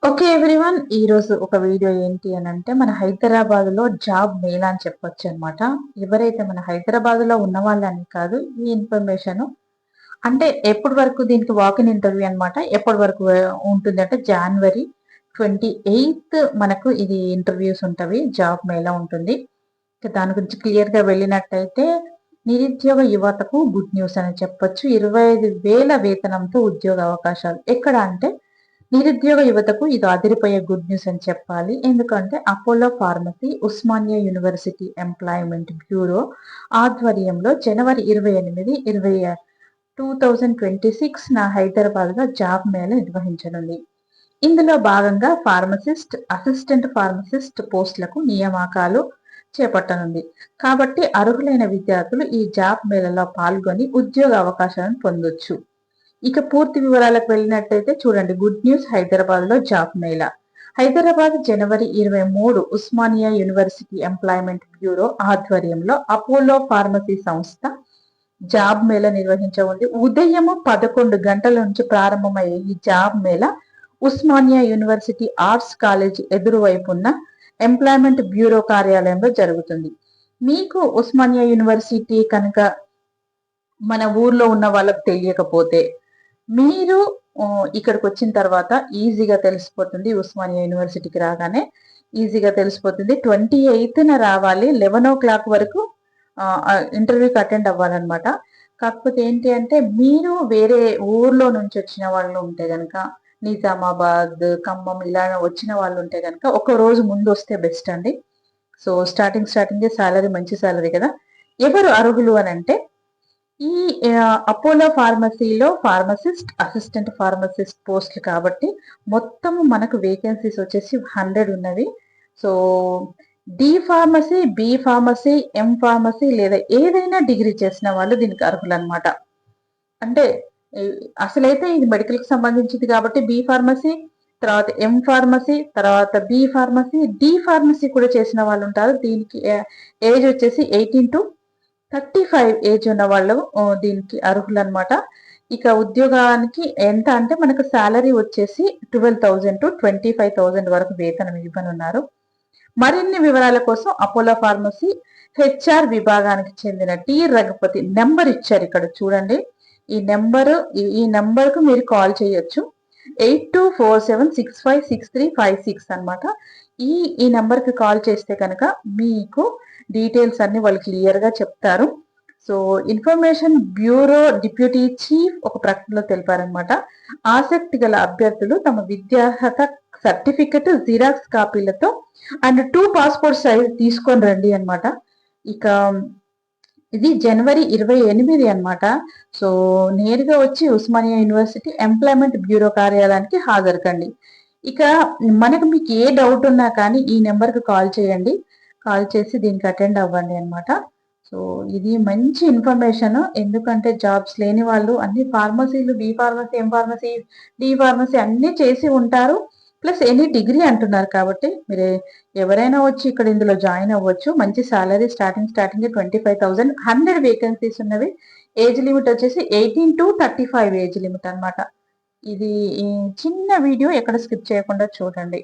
Okay everyone. ఈరోజు ఒక video ఏంటి అని అంటే మన హైదరాబాద్లో జాబ్ మేళా అని చెప్పొచ్చు అనమాట. ఎవరైతే మన హైదరాబాద్లో ఉన్న వాళ్ళని కాదు ఈ ఇన్ఫర్మేషన్ అంటే ఎప్పటి వరకు దీనికి వాకిన్ ఇంటర్వ్యూ అనమాట. ఎప్పటి వరకు ఉంటుంది అంటే January 28 మనకు ఇది ఇంటర్వ్యూస్ ఉంటవి. జాబ్ మేళా ఉంటుంది. దాని గురించి క్లియర్ గా వెళ్ళినట్టయితే నిరుద్యోగ యువతకు గుడ్ న్యూస్ అని చెప్పొచ్చు. 25,000 వేతనంతో ఉద్యోగ అవకాశాలు. ఎక్కడ అంటే నిరుద్యోగ యువతకు ఇది అదిరిపోయే గుడ్ న్యూస్ అని చెప్పాలి. ఎందుకంటే Apollo pharmacy, Osmania university employment bureau ఆధ్వర్యంలో జనవరి 28, 2026 హైదరాబాద్ లో జాబ్ మేళా నిర్వహించనుంది. ఇందులో భాగంగా ఫార్మసిస్ట్, అసిస్టెంట్ ఫార్మసిస్ట్ పోస్టులకు నియామకాలు చేపట్టనుంది. కాబట్టి అర్హులైన విద్యార్థులు ఈ జాబ్ మేళలో పాల్గొని ఉద్యోగ అవకాశాలను పొందొచ్చు. ఇక పూర్తి వివరాలకు వెళ్ళినట్టయితే చూడండి. గుడ్ న్యూస్ హైదరాబాద్ లో జాబ్ మేళా. హైదరాబాద్ జనవరి 23 ఉస్మానియా యూనివర్సిటీ ఎంప్లాయ్మెంట్ బ్యూరో ఆధ్వర్యంలో అపోలో ఫార్మసీ సంస్థ జాబ్ మేళా నిర్వహించనుంది. ఉదయం 11 గంటల నుంచి ప్రారంభమయ్యే ఈ job mela Osmania university arts college ఎదురువైపున్న ఎంప్లాయ్మెంట్ బ్యూరో కార్యాలయంలో జరుగుతుంది. మీకు ఉస్మానియా యూనివర్సిటీ కనుక మన ఊర్లో ఉన్న వాళ్ళకి తెలియకపోతే మీరు ఇక్కడికి వచ్చిన తర్వాత ఈజీగా తెలిసిపోతుంది. ఉస్మానియా యూనివర్సిటీకి రాగానే ఈజీగా తెలిసిపోతుంది. 28న రావాలి. 11 వరకు ఇంటర్వ్యూకి అటెండ్ అవ్వాలన్నమాట. కాకపోతే ఏంటి అంటే మీరు వేరే ఊర్లో నుంచి వచ్చిన వాళ్ళు ఉంటే గనక నిజామాబాద్, ఖమ్మం ఇలా వచ్చిన వాళ్ళు ఉంటే గనక ఒక రోజు ముందు వస్తే బెస్ట్ అండి. సో స్టార్టింగ్ సాలరీ మంచి సాలరీ కదా. ఎవరు అర్హులు అని అంటే ఈ అపోలో ఫార్మసీలో ఫార్మసిస్ట్, అసిస్టెంట్ ఫార్మసిస్ట్ పోస్టులు కాబట్టి మొత్తం మనకు వేకెన్సీస్ వచ్చేసి 100 ఉన్నవి. So D pharmacy, B pharmacy, M pharmacy లేదా ఏదైనా డిగ్రీ చేసిన వాళ్ళు దీనికి అర్హులు అనమాట. అంటే అసలైతే ఇది మెడికల్ కి సంబంధించింది కాబట్టి బి ఫార్మసీ, తర్వాత ఎం ఫార్మసీ, తర్వాత బి ఫార్మసీ, డి ఫార్మసీ కూడా చేసిన వాళ్ళు ఉంటారు. దీనికి ఏజ్ వచ్చేసి 18 to 35 ఏజ్ ఉన్న వాళ్ళు దీనికి అర్హులు అనమాట. ఇక ఉద్యోగానికి ఎంత అంటే మనకు శాలరీ వచ్చేసి 12,000 to 25,000 వరకు వేతనం ఇవ్వనున్నారు. మరిన్ని వివరాల కోసం అపోలో ఫార్మసీ హెచ్ఆర్ విభాగానికి చెందిన టి రఘుపతి నెంబర్ ఇచ్చారు ఇక్కడ చూడండి. ఈ నెంబర్ కు మీరు కాల్ చేయొచ్చు. 8247656356 అనమాట. ఈ నెంబర్ కి కాల్ చేస్తే కనుక మీకు డీటెయిల్స్ అన్ని వాళ్ళు క్లియర్ గా చెప్తారు. So information bureau deputy chief ఒక ప్రకటనలో తెలిపారనమాట. ఆసక్తి గల అభ్యర్థులు తమ విద్యార్హత సర్టిఫికెట్ జిరాక్స్ కాపీలతో అండ్ 2 పాస్పోర్ట్ సైజ్ తీసుకొని రండి అనమాట. ఇక ఇది జనవరి 28 అనమాట. సో నేరుగా వచ్చి ఉస్మానియా యూనివర్సిటీ ఎంప్లాయ్మెంట్ బ్యూరో కార్యాలయానికి హాజరుకండి. ఇక మీకు ఏ డౌట్ ఉన్నా కానీ ఈ నెంబర్కి కాల్ చేయండి. కాల్ చేసి దీనికి అటెండ్ అవ్వండి అనమాట. సో ఇది మంచి ఇన్ఫర్మేషన్. ఎందుకంటే జాబ్స్ లేని వాళ్ళు అన్ని ఫార్మసీలు, B pharmacy, M pharmacy, D pharmacy అన్ని చేసి ఉంటారు. ప్లస్ ఎనీ డిగ్రీ అంటున్నారు కాబట్టి మీరు ఎవరైనా వచ్చి ఇక్కడ ఇందులో జాయిన్ అవ్వచ్చు. మంచి సాలరీ స్టార్టింగ్ 25,000. 100 వేకెన్సీస్ ఉన్నవి. ఏజ్ లిమిట్ వచ్చేసి 18 to 35 ఏజ్ లిమిట్ అనమాట. ఇది చిన్న వీడియో ఎక్కడ స్కిప్ చేయకుండా చూడండి.